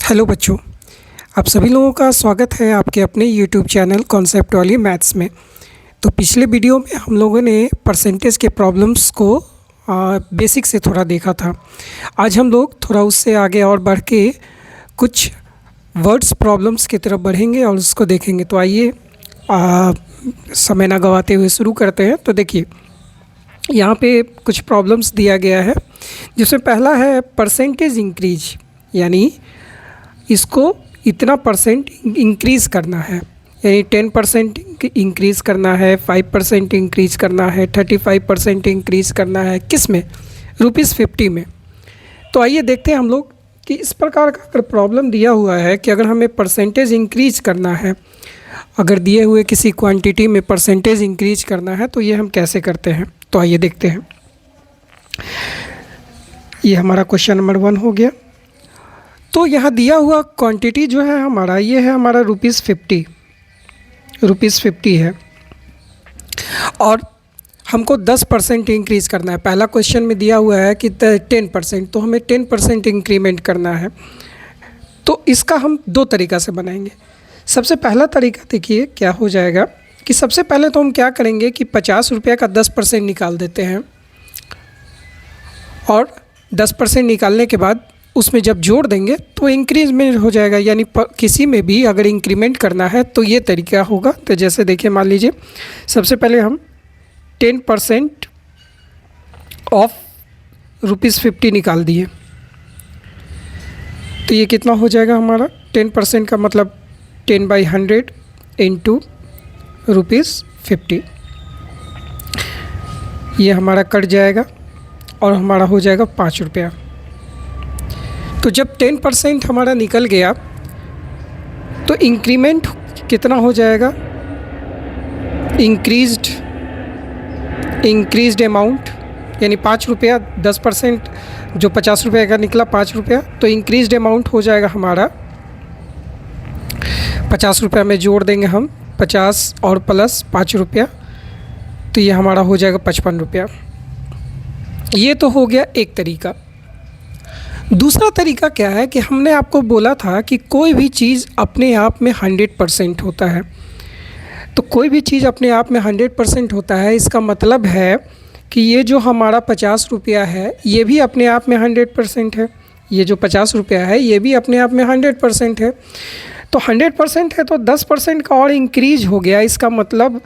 Hello बच्चों, आप सभी लोगों का स्वागत है आपके अपने यूट्यूब चैनल कॉन्सेप्ट वाली मैथ्स में। तो पिछले वीडियो में हम लोगों ने परसेंटेज के प्रॉब्लम्स को बेसिक से थोड़ा देखा था। आज हम लोग थोड़ा उससे आगे और बढ़ के कुछ वर्ड्स प्रॉब्लम्स की तरफ बढ़ेंगे और उसको देखेंगे। तो आइए समय ना गवाते हुए शुरू करते हैं। तो देखिए, यहाँ पे कुछ प्रॉब्लम्स दिया गया है, जिसमें पहला है परसेंटेज इंक्रीज, यानी इसको इतना परसेंट इंक्रीज़ करना है, यानी 10% इंक्रीज़ करना है, 5% इंक्रीज़ करना है, 35% इंक्रीज़ करना है। किस में? ₹50 में। तो आइए देखते हैं हम लोग कि इस प्रकार का अगर प्रॉब्लम दिया हुआ है कि अगर हमें परसेंटेज इंक्रीज़ करना है, अगर दिए हुए किसी क्वांटिटी में परसेंटेज इंक्रीज़ करना है तो ये हम कैसे करते हैं। तो आइए देखते हैं। ये हमारा क्वेश्चन नंबर 1 हो गया। तो यहाँ दिया हुआ क्वांटिटी जो है हमारा, ये है हमारा ₹50 है और हमको 10% इंक्रीज़ करना है। पहला क्वेश्चन में दिया हुआ है कि 10%, तो हमें 10% इंक्रीमेंट करना है। तो इसका हम दो तरीक़ा से बनाएंगे। सबसे पहला तरीका देखिए क्या हो जाएगा कि सबसे पहले तो हम क्या करेंगे कि ₹50 का 10% निकाल देते हैं और 10% निकालने के बाद उसमें जब जोड़ देंगे तो इंक्रीजमेंट हो जाएगा। यानी किसी में भी अगर इंक्रीमेंट करना है तो ये तरीका होगा। तो जैसे देखिए, मान लीजिए सबसे पहले हम 10% ऑफ ₹50 निकाल दिए, तो ये कितना हो जाएगा हमारा? 10% का मतलब 10/100 इंटू ₹50, ये हमारा कट जाएगा और हमारा हो जाएगा ₹5। तो जब 10% हमारा निकल गया तो इंक्रीमेंट कितना हो जाएगा? इंक्रीज्ड अमाउंट, यानी ₹5, 10% जो ₹50 का निकला ₹5, तो इंक्रीज्ड अमाउंट हो जाएगा हमारा ₹50 में जोड़ देंगे हम 50 और प्लस ₹5, तो ये हमारा हो जाएगा ₹55। ये तो हो गया एक तरीका। दूसरा तरीका क्या है कि हमने आपको बोला था कि कोई भी चीज़ अपने आप में 100% होता है। तो कोई भी चीज़ अपने आप में 100% होता है, इसका मतलब है कि ये जो हमारा ₹50 है ये भी अपने आप में 100% है। ये जो ₹50 है ये भी अपने आप में 100% है। तो 100% है तो 10% का और इंक्रीज हो गया। इसका मतलब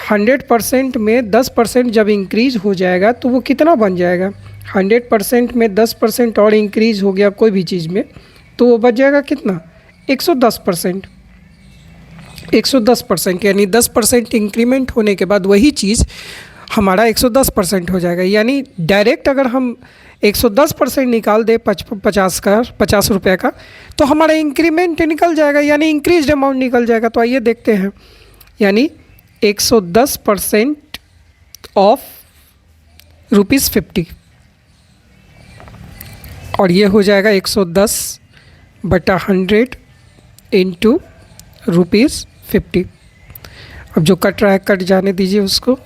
100% में 10% जब इंक्रीज़ हो जाएगा तो वो कितना बन जाएगा? 100% में 10% और इंक्रीज़ हो गया कोई भी चीज़ में, तो वो बच जाएगा कितना? 110%। 110%, यानी 10% इंक्रीमेंट होने के बाद वही चीज़ हमारा 110% हो जाएगा। यानी डायरेक्ट अगर हम 110% निकाल दे ₹50 का, तो हमारा इंक्रीमेंट निकल जाएगा, यानी इंक्रीज्ड अमाउंट निकल जाएगा। तो आइए देखते हैं, यानी 110% ऑफ ₹50, और ये हो जाएगा 110/100 इंटू ₹50। अब जो कट रहा है कट जाने दीजिए उसको,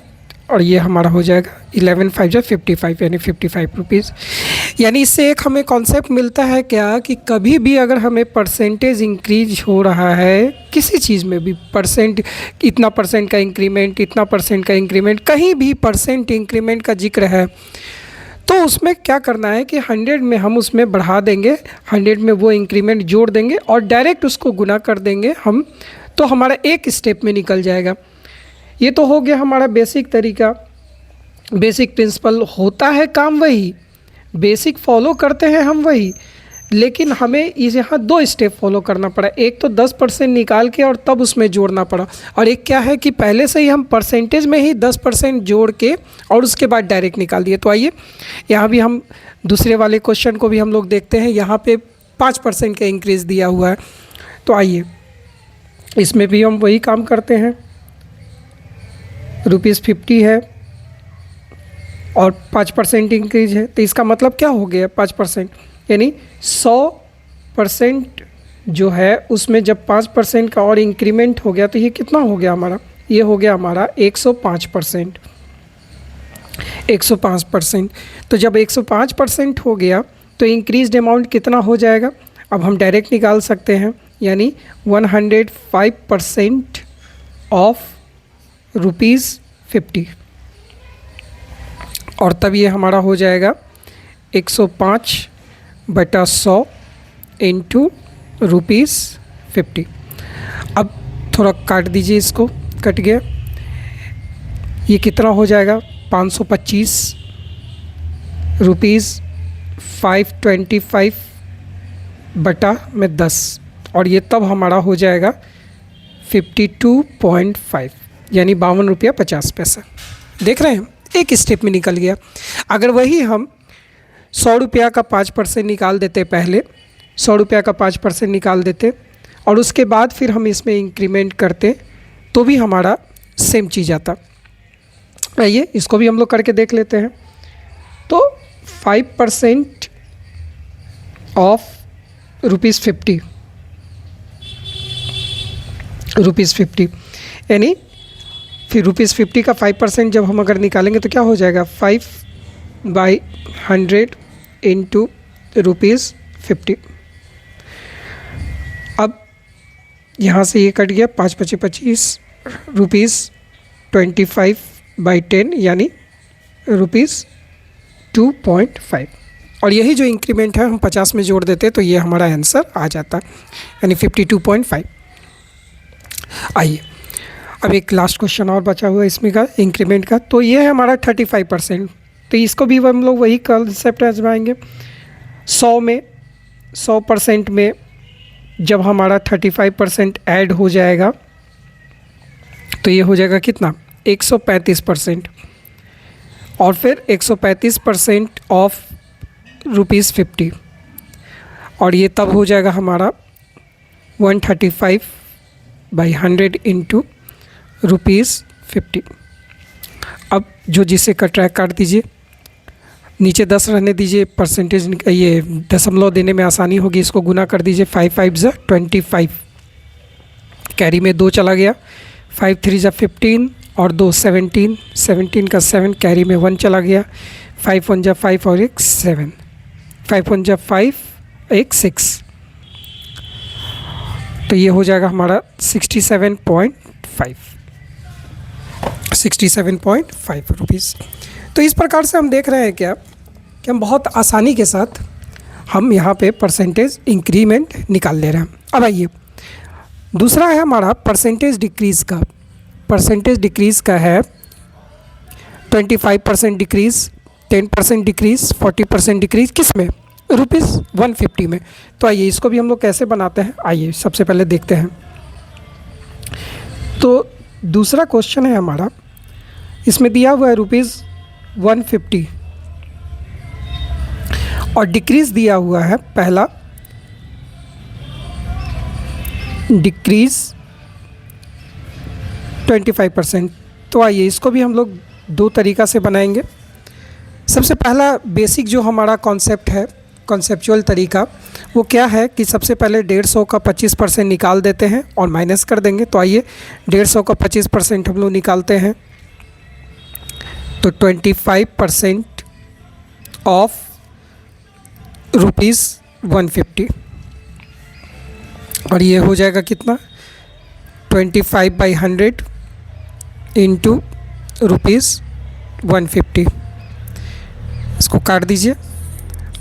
और ये हमारा हो जाएगा 11 5 55, यानी ₹55। यानी इससे एक हमें कॉन्सेप्ट मिलता है क्या कि कभी भी अगर हमें परसेंटेज इंक्रीज हो रहा है किसी चीज़ में भी, इतना परसेंट का इंक्रीमेंट, इतना परसेंट का इंक्रीमेंट, कहीं भी परसेंट इंक्रीमेंट का जिक्र है, तो उसमें क्या करना है कि 100 में हम उसमें बढ़ा देंगे, 100 में वो इंक्रीमेंट जोड़ देंगे और डायरेक्ट उसको गुना कर देंगे हम, तो हमारा एक स्टेप में निकल जाएगा। ये तो हो गया हमारा बेसिक तरीका, बेसिक प्रिंसिपल। होता है काम वही, बेसिक फॉलो करते हैं हम वही, लेकिन हमें इस यहाँ 2 स्टेप फॉलो करना पड़ा। एक तो 10% निकाल के और तब उसमें जोड़ना पड़ा, और एक क्या है कि पहले से ही हम परसेंटेज में ही 10% जोड़ के और उसके बाद डायरेक्ट निकाल दिए। तो आइए यहाँ भी हम दूसरे वाले क्वेश्चन को भी हम लोग देखते हैं। यहाँ पे 5% का इंक्रीज़ दिया हुआ है, तो आइए इसमें भी हम वही काम करते हैं। ₹50 है और 5% इंक्रीज है, तो इसका मतलब क्या हो गया? 5%, यानी 100% जो है उसमें जब 5% का और इंक्रीमेंट हो गया तो ये कितना हो गया हमारा? ये हो गया हमारा 105%। 105%। तो जब 105% हो गया तो इंक्रीज्ड अमाउंट कितना हो जाएगा? अब हम डायरेक्ट निकाल सकते हैं, यानी 105% ऑफ ₹50, और तब ये हमारा हो जाएगा 105/100 इंटू ₹50। अब थोड़ा काट दीजिए, इसको कट गया, ये कितना हो जाएगा 525 रुपीज़ 525/10, और ये तब हमारा हो जाएगा 52.5, यानी ₹52.50। देख रहे हैं, एक स्टेप में निकल गया। अगर वही हम 100 रुपया का 5% निकाल देते, पहले 100 रुपया का 5% निकाल देते और उसके बाद फिर हम इसमें इंक्रीमेंट करते, तो भी हमारा सेम चीज़ आता। आइए इसको भी हम लोग करके देख लेते हैं। तो 5% ऑफ ₹50, यानी फिर ₹50 का 5% जब हम अगर निकालेंगे तो क्या हो जाएगा 5/100 इंटू ₹50। अब यहाँ से ये कट गया, 5 × 25 ₹25/10, यानी ₹2.5, और यही जो इंक्रीमेंट है हम 50 में जोड़ देते तो ये हमारा आंसर आ जाता, यानी 52.5। आइए अब एक लास्ट क्वेश्चन और बचा हुआ है इसमें का इंक्रीमेंट का, तो ये है हमारा 35%। तो इसको भी हम लोग वही कंसेप्ट आजमाएंगे। 100% में जब हमारा 35% ऐड हो जाएगा तो ये हो जाएगा कितना 135%, और फिर 135% ऑफ ₹50, और ये तब हो जाएगा हमारा 135/100 इंटू ₹50। अब जो जिसे कट काट दीजिए, नीचे 10 रहने दीजिए, परसेंटेज ये दशमलव देने में आसानी होगी, इसको गुना कर दीजिए। 5 × 5 = 25, कैरी में 2 चला गया, 5 × 3 = 15 और 2 17, 17 का 7 कैरी में 1 चला गया, 5 × 1 = 5 और 1 7, 5 × 1 = 5, 1 6, तो ये हो जाएगा हमारा 67.5 रुपीज़। तो इस प्रकार से हम देख रहे हैं क्या कि हम बहुत आसानी के साथ हम यहाँ पे परसेंटेज इंक्रीमेंट निकाल ले रहे हैं। अब आइए दूसरा है हमारा परसेंटेज डिक्रीज़ का। परसेंटेज डिक्रीज़ का है 25% डिक्रीज़, 10% डिक्रीज़, 40% डिक्रीज़, किस में ₹150 में। तो आइए इसको भी हम लोग कैसे बनाते हैं, आइए सबसे पहले देखते हैं। तो दूसरा क्वेश्चन है हमारा, इसमें दिया हुआ है ₹150 और डिक्रीज़ दिया हुआ है पहला डिक्रीज़ 25%। तो आइए इसको भी हम लोग दो तरीक़ा से बनाएंगे। सबसे पहला बेसिक जो हमारा कॉन्सेप्ट है, कॉन्सेप्चुअल तरीका, वो क्या है कि सबसे पहले 150 का 25% निकाल देते हैं और माइनस कर देंगे। तो आइए 150 का 25% हम लोग निकालते हैं, तो 25% ऑफ ₹150, और ये हो जाएगा कितना 25/100 इंटू ₹150। इसको काट दीजिए,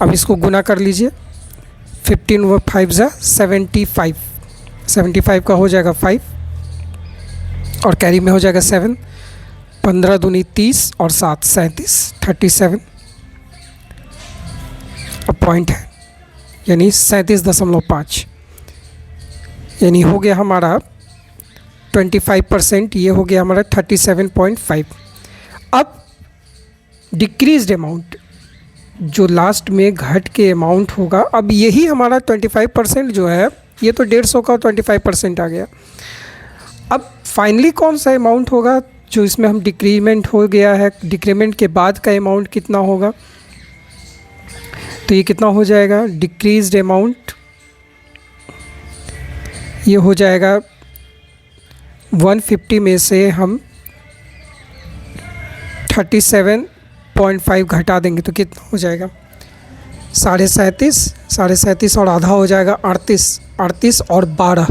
अब इसको गुना कर लीजिए। 15 व 5 = 75, 75 का हो जाएगा 5 और कैरी में हो जाएगा 7, 15 दूनी 30 और 7 37, 37 और पॉइंट है, यानी 37.5, यानी हो गया हमारा 25%, ये हो गया हमारा 37.5। अब डिक्रीज्ड अमाउंट जो लास्ट में घट के अमाउंट होगा, अब यही हमारा 25% जो है, ये तो 150 का 25% आ गया। अब फाइनली कौन सा अमाउंट होगा जो इसमें हम डिक्रीमेंट हो गया है, डिक्रीमेंट के बाद का अमाउंट कितना होगा, तो ये कितना हो जाएगा डिक्रीज्ड अमाउंट, ये हो जाएगा 150 में से हम 37.5 घटा देंगे तो कितना हो जाएगा 37.5 और आधा हो जाएगा 38 और 12,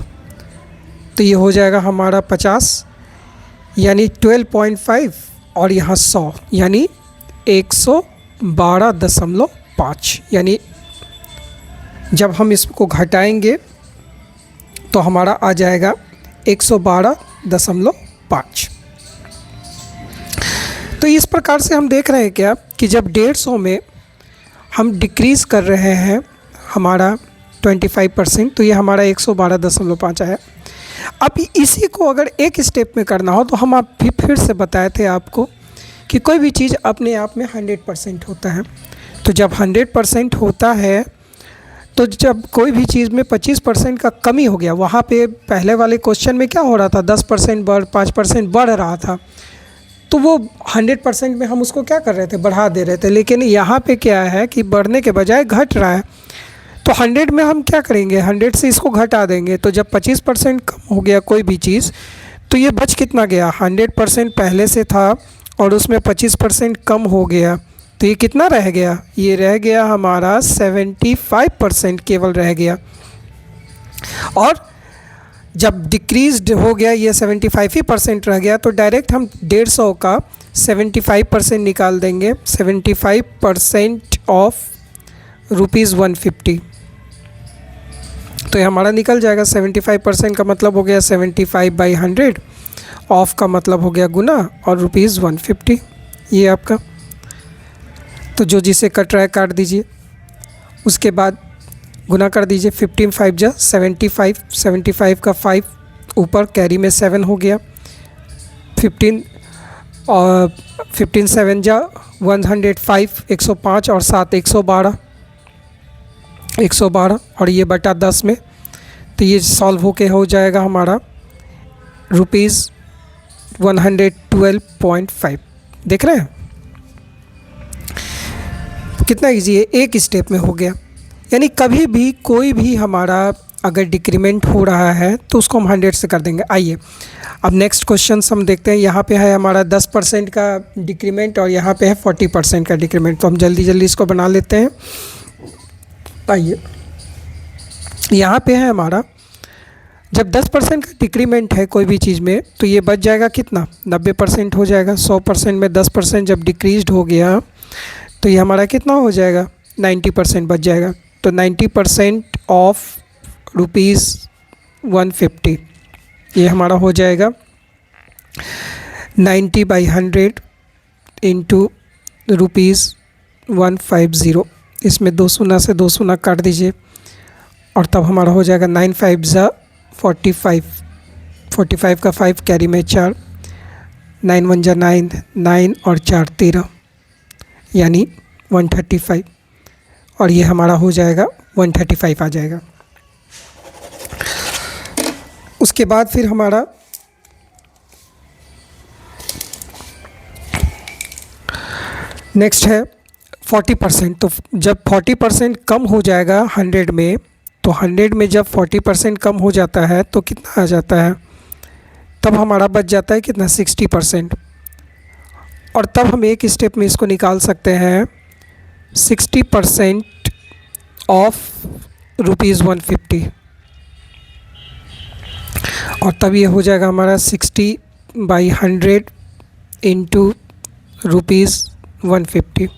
तो ये हो जाएगा हमारा 50, यानी 12.5 और यहाँ 100 यानी 112.5, यानी जब हम इसको घटाएंगे तो हमारा आ जाएगा 112.5। तो इस प्रकार से हम देख रहे हैं क्या कि जब 150 में हम डिक्रीज़ कर रहे हैं हमारा 25%, तो ये हमारा 112.5 आया। अब इसी को अगर एक स्टेप में करना हो तो हम आप भी फिर से बताए थे आपको कि कोई भी चीज़ अपने आप में 100% होता है। तो जब 100% होता है तो जब कोई भी चीज़ में 25% का कमी हो गया, वहाँ पे पहले वाले क्वेश्चन में क्या हो रहा था, 10% बढ़ 5% बढ़ रहा था, तो वो 100% में हम उसको क्या कर रहे थे, बढ़ा दे रहे थे। लेकिन यहाँ पे क्या है कि बढ़ने के बजाय घट रहा है, तो 100 में हम क्या करेंगे, 100 से इसको घटा देंगे। तो जब 25% कम हो गया कोई भी चीज़, तो ये बच कितना गया, 100% पहले से था और उसमें 25% कम हो गया, तो ये कितना रह गया, ये रह गया हमारा 75% केवल रह गया। और जब डिक्रीज़ड हो गया ये 75% रह गया, तो डायरेक्ट हम 150 का 75% निकाल देंगे। 75% ऑफ ₹150, तो ये हमारा निकल जाएगा। 75% का मतलब हो गया 75/100, ऑफ का मतलब हो गया गुना, और ₹150 ये आपका। तो जो जिसे कट रहा है काट दीजिए, उसके बाद गुना कर दीजिए। 15 5 जा 75, 75 का 5 ऊपर कैरी में 7 हो गया, 15 और 15 7 जा 105, 105 और 7 112, 112 और ये बटा 10 में, तो ये सॉल्व होके हो जाएगा हमारा ₹112.5। देख रहे हैं कितना इजी है, एक स्टेप में हो गया। यानी कभी भी कोई भी हमारा अगर डिक्रीमेंट हो रहा है तो उसको हम 100 से कर देंगे। आइए अब नेक्स्ट क्वेश्चन हम देखते हैं। यहाँ पे है हमारा 10% का डिक्रीमेंट और यहाँ पे है 40% का डिक्रीमेंट, तो हम जल्दी जल्दी इसको बना लेते हैं। आइए यहाँ पे है हमारा, जब 10% का डिक्रीमेंट है कोई भी चीज़ में, तो ये बच जाएगा कितना, 90% हो जाएगा। 100% में 10% जब डिक्रीज़ड हो गया तो ये हमारा कितना हो जाएगा, 90% बच जाएगा। तो 90% ऑफ ₹150, ये हमारा हो जाएगा 90/100 इंटू ₹150। इसमें 2 शून्य से 2 शून्य काट दीजिए और तब हमारा हो जाएगा 9 5 जा 45, 45 का 5 कैरी में 4, 9 1 जा 9, 9 और 4 13, यानी 135, और ये हमारा हो जाएगा 135 आ जाएगा। उसके बाद फिर हमारा नेक्स्ट है 40%। तो जब 40% कम हो जाएगा 100 में, तो 100 में जब 40% कम हो जाता है तो कितना आ जाता है, तब हमारा बच जाता है कितना, 60%। और तब हम एक स्टेप में इसको निकाल सकते हैं, 60% ऑफ ₹150, और तब ये हो जाएगा हमारा 60/100 इंटू ₹150,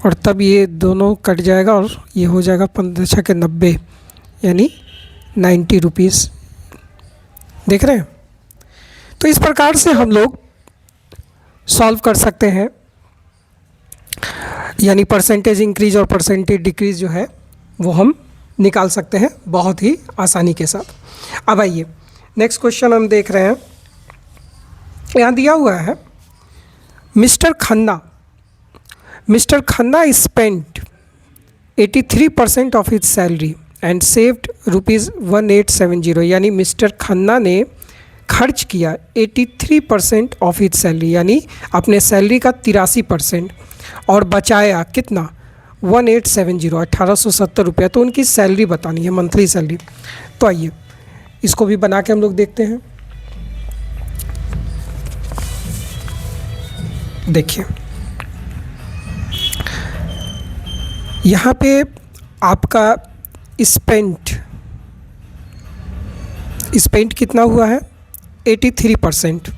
और तब ये दोनों कट जाएगा और ये हो जाएगा 15 छः के 90, यानी ₹90। देख रहे हैं, तो इस प्रकार से हम लोग सॉल्व कर सकते हैं, यानी परसेंटेज इंक्रीज और परसेंटेज डिक्रीज जो है वो हम निकाल सकते हैं बहुत ही आसानी के साथ। अब आइए नेक्स्ट क्वेश्चन हम देख रहे हैं। यहाँ दिया हुआ है, mister Khanna spent 83% of his salary and saved ₹1870, यानी मिस्टर खन्ना ने खर्च किया 83% ऑफ हिज सैलरी, यानी अपने सैलरी का 83%, और बचाया कितना, 1870, 1870 रुपया। तो उनकी सैलरी बतानी है, मंथली सैलरी। तो आइए इसको भी बना के हम लोग देखते हैं। देखिए यहाँ पे आपका स्पेंट कितना हुआ है 83%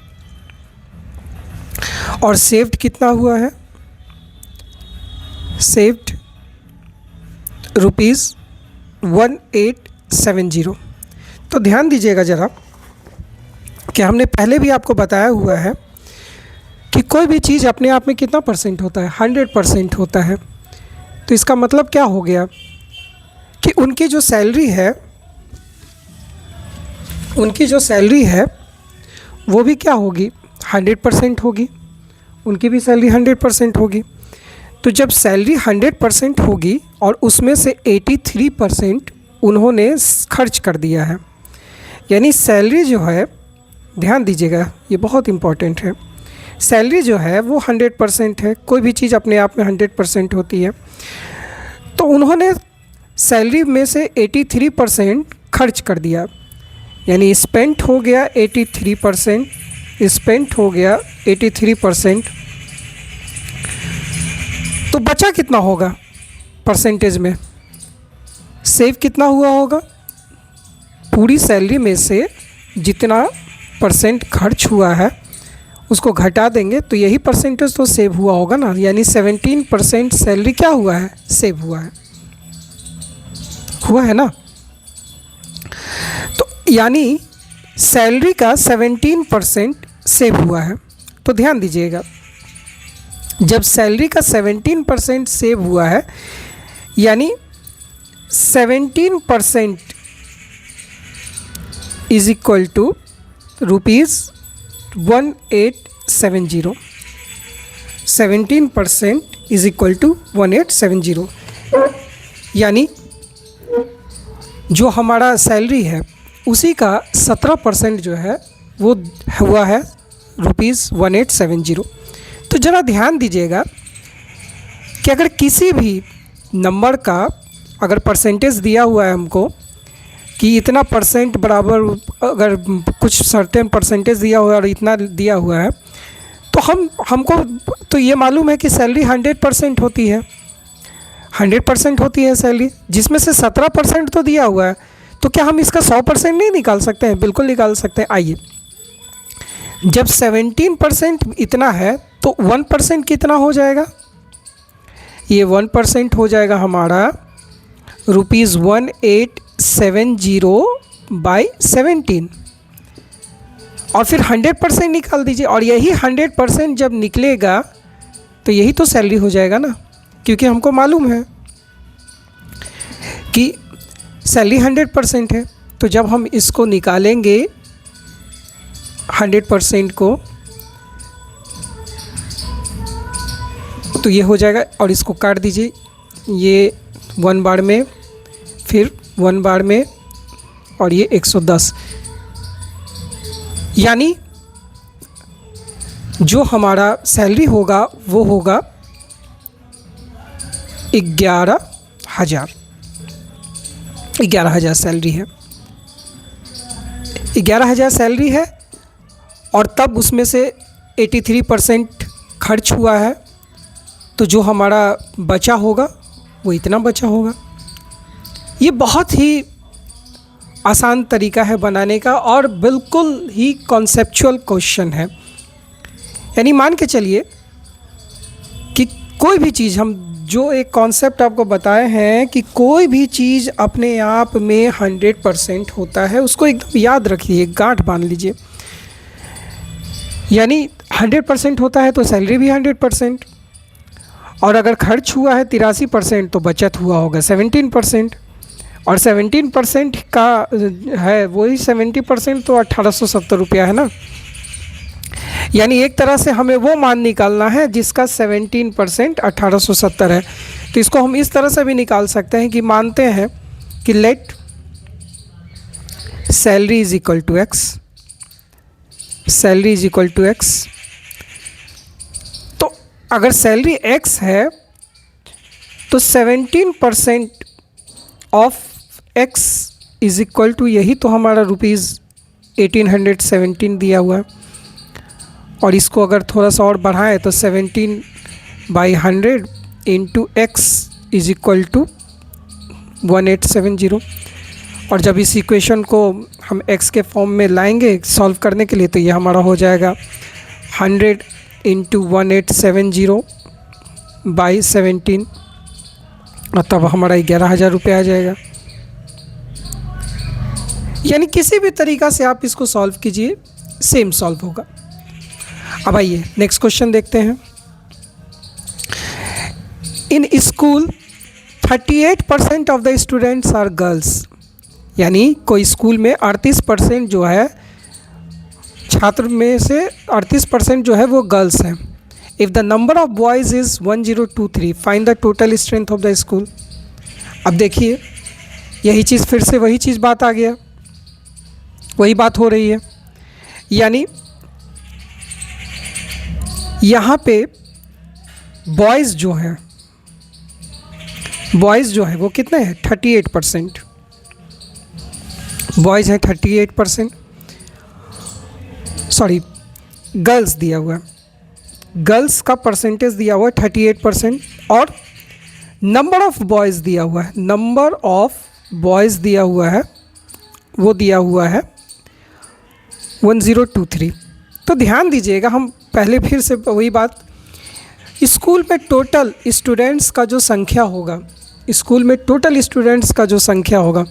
और सेव्ड कितना हुआ है, सेव्ड ₹1870। तो ध्यान दीजिएगा ज़रा कि हमने पहले भी आपको बताया हुआ है कि कोई भी चीज़ अपने आप में कितना परसेंट होता है, 100% होता है। तो इसका मतलब क्या हो गया कि उनकी जो सैलरी है वो भी क्या होगी, 100% होगी। उनकी भी सैलरी 100% होगी। तो जब सैलरी 100% होगी और उसमें से 83% उन्होंने खर्च कर दिया है, यानी सैलरी जो है, ध्यान दीजिएगा ये बहुत इम्पॉर्टेंट है, सैलरी जो है वो 100% है। कोई भी चीज़ अपने आप में 100% होती है। तो उन्होंने सैलरी में से 83% खर्च कर दिया, यानी स्पेंट हो गया 83%, स्पेंट हो गया 83%। तो बचा कितना होगा परसेंटेज में, सेव कितना हुआ होगा, पूरी सैलरी में से जितना परसेंट खर्च हुआ है उसको घटा देंगे तो यही परसेंटेज तो सेव हुआ होगा ना, यानी 17% सैलरी क्या हुआ है, सेव हुआ है ना। तो यानी सैलरी का 17% सेव हुआ है। तो ध्यान दीजिएगा, जब सैलरी का 17% सेव हुआ है यानी 17% is equal to ₹1870। 17% is equal to 1870, यानी जो हमारा सैलरी है उसी का 17% जो है वो हुआ है ₹1870। तो ज़रा ध्यान दीजिएगा कि अगर किसी भी नंबर का अगर परसेंटेज दिया हुआ है हमको कि इतना परसेंट बराबर, अगर कुछ सर्टेन परसेंटेज दिया हुआ है और इतना दिया हुआ है, तो हमको तो ये मालूम है कि सैलरी 100% होती है, 100% होती है सैलरी, जिसमें से 17% तो दिया हुआ है। तो क्या हम इसका 100% नहीं निकाल सकते हैं? बिल्कुल निकाल सकते हैं। आइए, जब 17% इतना है तो 1% कितना हो जाएगा, ये 1% हो जाएगा हमारा ₹1870/17 और फिर 100% निकाल दीजिए। और यही 100% जब निकलेगा तो यही तो सैलरी हो जाएगा ना, क्योंकि हमको मालूम है कि सैलरी 100% है। तो जब हम इसको निकालेंगे 100% को तो ये हो जाएगा, और इसको काट दीजिए, ये 1 बार में, फिर 1 बार में, और ये 110, यानी जो हमारा सैलरी होगा वो होगा 11,000 सैलरी है, 11,000 सैलरी है। और तब उसमें से 83% खर्च हुआ है, तो जो हमारा बचा होगा वो इतना बचा होगा। ये बहुत ही आसान तरीका है बनाने का और बिल्कुल ही कॉन्सेप्चुअल क्वेश्चन है। यानी मान के चलिए कि कोई भी चीज़, हम जो एक कॉन्सेप्ट आपको बताए हैं कि कोई भी चीज़ अपने आप में 100% होता है, उसको एकदम याद रखिए, गांठ बांध लीजिए। यानी 100% होता है तो सैलरी भी 100%, और अगर खर्च हुआ है 83% तो बचत हुआ होगा 17%, और 17% का है वही 70%, तो 1870 रुपया है ना। यानी एक तरह से हमें वो मान निकालना है जिसका 17% 1870 है। तो इसको हम इस तरह से भी निकाल सकते हैं कि मानते हैं कि let salary is equal to x, salary is equal to x. तो अगर सैलरी एक्स है तो 17% of x is equal to, यही तो हमारा ₹1817 दिया हुआ है। और इसको अगर थोड़ा सा और बढ़ाएं तो 17/100 into x is equal to 1870। और जब इस इक्वेशन को हम x के फॉर्म में लाएंगे सॉल्व करने के लिए, तो ये हमारा हो जाएगा 100 इंटू 1870 बाई 17, और तब हमारा 11,000 रुपये आ जाएगा। यानी किसी भी तरीक़ा से आप इसको सॉल्व कीजिए, सेम सॉल्व होगा। अब आइए नेक्स्ट क्वेश्चन देखते हैं। In school 38% of the students are girls. यानी कोई स्कूल में 38% जो है छात्र में से 38% जो है वो गर्ल्स हैं। If the number of boys is 1023, find the total strength of the school. अब देखिए यही चीज़ फिर से वही चीज़ बात आ गया, वही बात हो रही है। यानी यहाँ पे बॉयज़ जो है वो कितने हैं, 38%। बॉयज़ हैं 38%, सॉरी गर्ल्स दिया हुआ है, गर्ल्स का परसेंटेज दिया हुआ है 38%, और नंबर ऑफ़ बॉयज़ दिया हुआ है, नंबर ऑफ़ बॉयज़ दिया हुआ है वो दिया हुआ है 1023। तो ध्यान दीजिएगा, हम पहले फिर से वही बात, स्कूल में टोटल स्टूडेंट्स का जो संख्या होगा, स्कूल में टोटल स्टूडेंट्स का जो संख्या होगा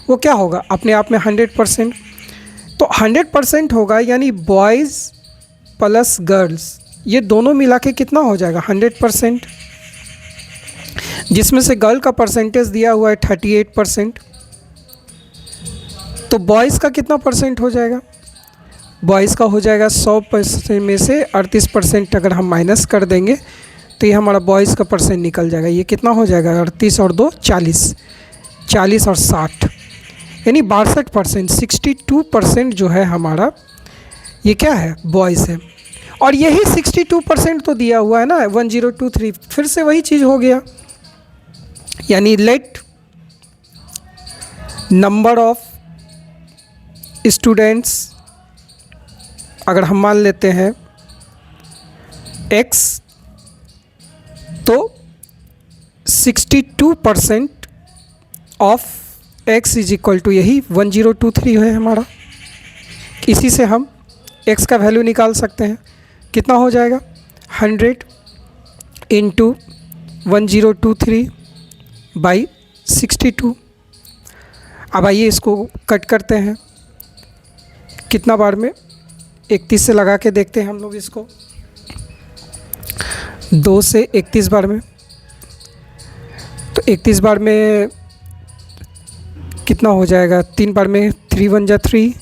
वो क्या होगा, अपने आप में 100%। तो 100% होगा, यानी बॉयज़ प्लस गर्ल्स ये दोनों मिला के कितना हो जाएगा 100%, जिसमें से गर्ल का परसेंटेज दिया हुआ है 38%। तो बॉयज़ का कितना परसेंट हो जाएगा, बॉयज़ का हो जाएगा 100% में से 38% अगर हम माइनस कर देंगे तो ये हमारा बॉयज़ का परसेंट निकल जाएगा। ये कितना हो जाएगा, 38 और 2 40, 40 और 60, यानी 62%, 62% जो है हमारा ये क्या है, बॉयज़ है। और यही 62% तो दिया हुआ है ना 1023, फिर से वही चीज़ हो गया। यानी लेट नंबर ऑफ स्टूडेंट्स अगर हम मान लेते हैं x, तो 62% of x is equal to यही 1023 है हमारा। इसी से हम x का वैल्यू निकाल सकते हैं, कितना हो जाएगा 100 इंटू 1023 बाई 62। अब आइए इसको कट करते हैं, कितना बार में, 31 से लगा के देखते हैं हम लोग इसको, 2 से 31 बार में। तो 31 बार में कितना हो जाएगा, 3 बार में 3 1 जा 3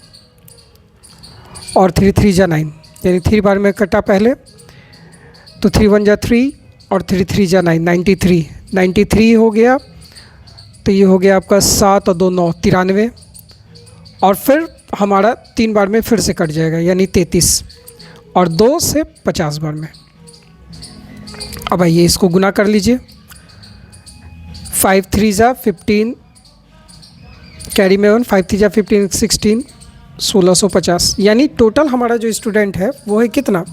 और 3 3 जा 9, यानी 3 बार में कटा पहले, तो 3 1 जा 3 और 3 3 जा 9, 93 हो गया। तो ये हो गया आपका 7 और 2 9, 93, और फिर हमारा 3 बार में फिर से कट जाएगा, यानी 33, और 2 से 50 बार में। अब आइए इसको गुना कर लीजिए, 5 3 जा 15, कैरी में 1, 5 3 जा 15 16, 1650। यानी टोटल हमारा जो स्टूडेंट है वो है कितना,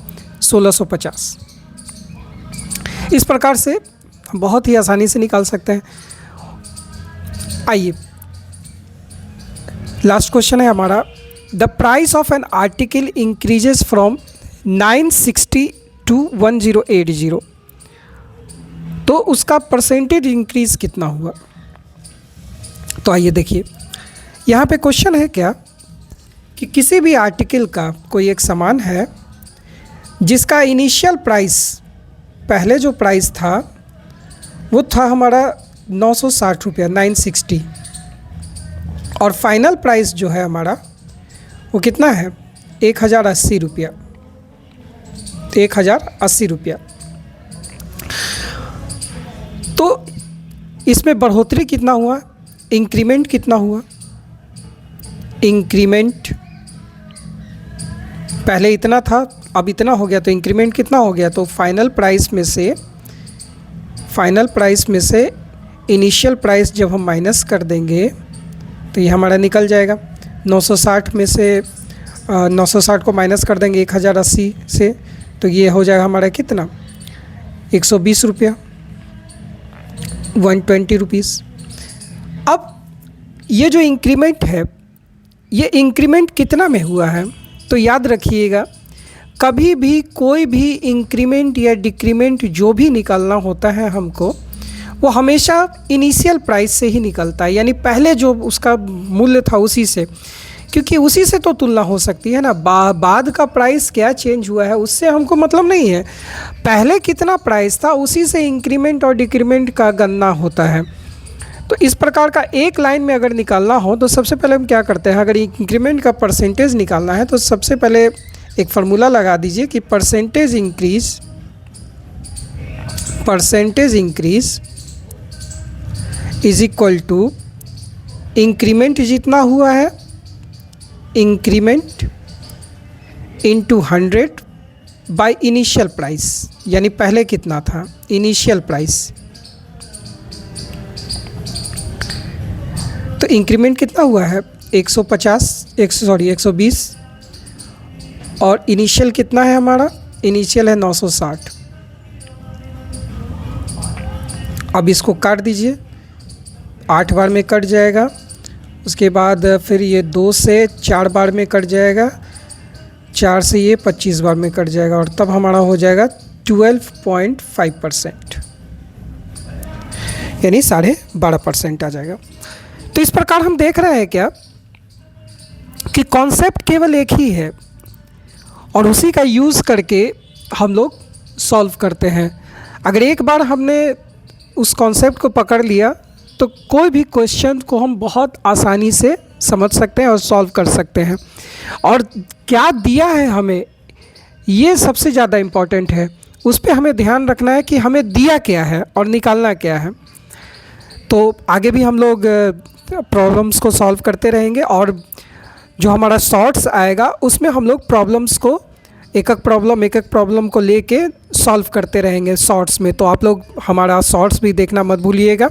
1650। इस प्रकार से हम बहुत ही आसानी से निकाल सकते हैं। आइए लास्ट क्वेश्चन है हमारा, the price of an article increases from 960 to 1080, तो उसका परसेंटेज इंक्रीज़ कितना हुआ। तो आइए देखिए, यहाँ पे क्वेश्चन है क्या कि किसी भी आर्टिकल का कोई एक सामान है जिसका इनिशियल प्राइस, पहले जो प्राइस था वो था हमारा 960 रुपया, 960, और फाइनल प्राइस जो है हमारा वो कितना है, 1080 रुपया, 1080 रुपया। तो इसमें बढ़ोतरी कितना हुआ, इंक्रीमेंट कितना हुआ, इंक्रीमेंट पहले इतना था अब इतना हो गया, तो इंक्रीमेंट कितना हो गया, तो फाइनल प्राइस में से इनिशियल प्राइस जब हम माइनस कर देंगे तो ये हमारा निकल जाएगा। 960 में से 960 को माइनस कर देंगे 1080 से, तो ये हो जाएगा हमारा कितना, 120 रुपया। 120 रुपीज़। अब ये जो इंक्रीमेंट है, ये इंक्रीमेंट कितना में हुआ है? तो याद रखिएगा, कभी भी कोई भी इंक्रीमेंट या डिक्रीमेंट जो भी निकालना होता है हमको, वो हमेशा इनिशियल प्राइस से ही निकलता है, यानी पहले जो उसका मूल्य था उसी से, क्योंकि उसी से तो तुलना हो सकती है ना। बाद का प्राइस क्या चेंज हुआ है उससे हमको मतलब नहीं है, पहले कितना प्राइस था उसी से इंक्रीमेंट और डिक्रीमेंट का गणना होता है। तो इस प्रकार का एक लाइन में अगर निकालना हो तो सबसे पहले हम क्या करते हैं, अगर इंक्रीमेंट का परसेंटेज निकालना है तो सबसे पहले एक फार्मूला लगा दीजिए कि percentage increase is equal to increment जितना हुआ है, increment into 100 by initial price, यानी पहले कितना था इनिशियल प्राइस। तो इंक्रीमेंट कितना हुआ है 120 और इनिशियल कितना है हमारा, इनिशियल है 960। अब इसको काट दीजिए, 8 बार में कट जाएगा, उसके बाद फिर ये 2 से 4 बार में कट जाएगा, 4 से ये 25 बार में कट जाएगा, और तब हमारा हो जाएगा 12.5%, यानी 12.5% आ जाएगा। तो इस प्रकार हम देख रहे हैं क्या कि कॉन्सेप्ट केवल एक ही है और उसी का यूज़ करके हम लोग सॉल्व करते हैं। अगर एक बार हमने उस कॉन्सेप्ट को पकड़ लिया तो कोई भी क्वेश्चन को हम बहुत आसानी से समझ सकते हैं और सॉल्व कर सकते हैं। और क्या दिया है हमें, ये सबसे ज़्यादा इम्पॉर्टेंट है, उस पर हमें ध्यान रखना है कि हमें दिया क्या है और निकालना क्या है। तो आगे भी हम लोग प्रॉब्लम्स को सॉल्व करते रहेंगे, और जो हमारा शॉर्ट्स आएगा उसमें हम लोग प्रॉब्लम्स को एक एक प्रॉब्लम को लेके सॉल्व करते रहेंगे शॉर्ट्स में। तो आप लोग हमारा शॉर्ट्स भी देखना मत भूलिएगा।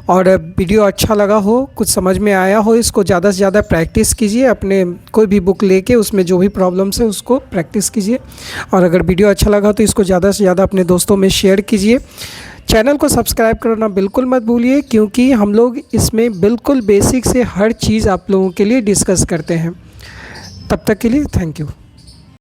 और वीडियो अच्छा लगा हो, कुछ समझ में आया हो, इसको ज़्यादा से ज़्यादा प्रैक्टिस कीजिए, अपने कोई भी बुक लेके उसमें जो भी प्रॉब्लम्स है उसको प्रैक्टिस कीजिए। और अगर वीडियो अच्छा लगा तो इसको ज़्यादा से ज़्यादा अपने दोस्तों में शेयर कीजिए। चैनल को सब्सक्राइब करना बिल्कुल मत भूलिए, क्योंकि हम लोग इसमें बिल्कुल बेसिक से हर चीज़ आप लोगों के लिए डिस्कस करते हैं। तब तक के लिए थैंक यू।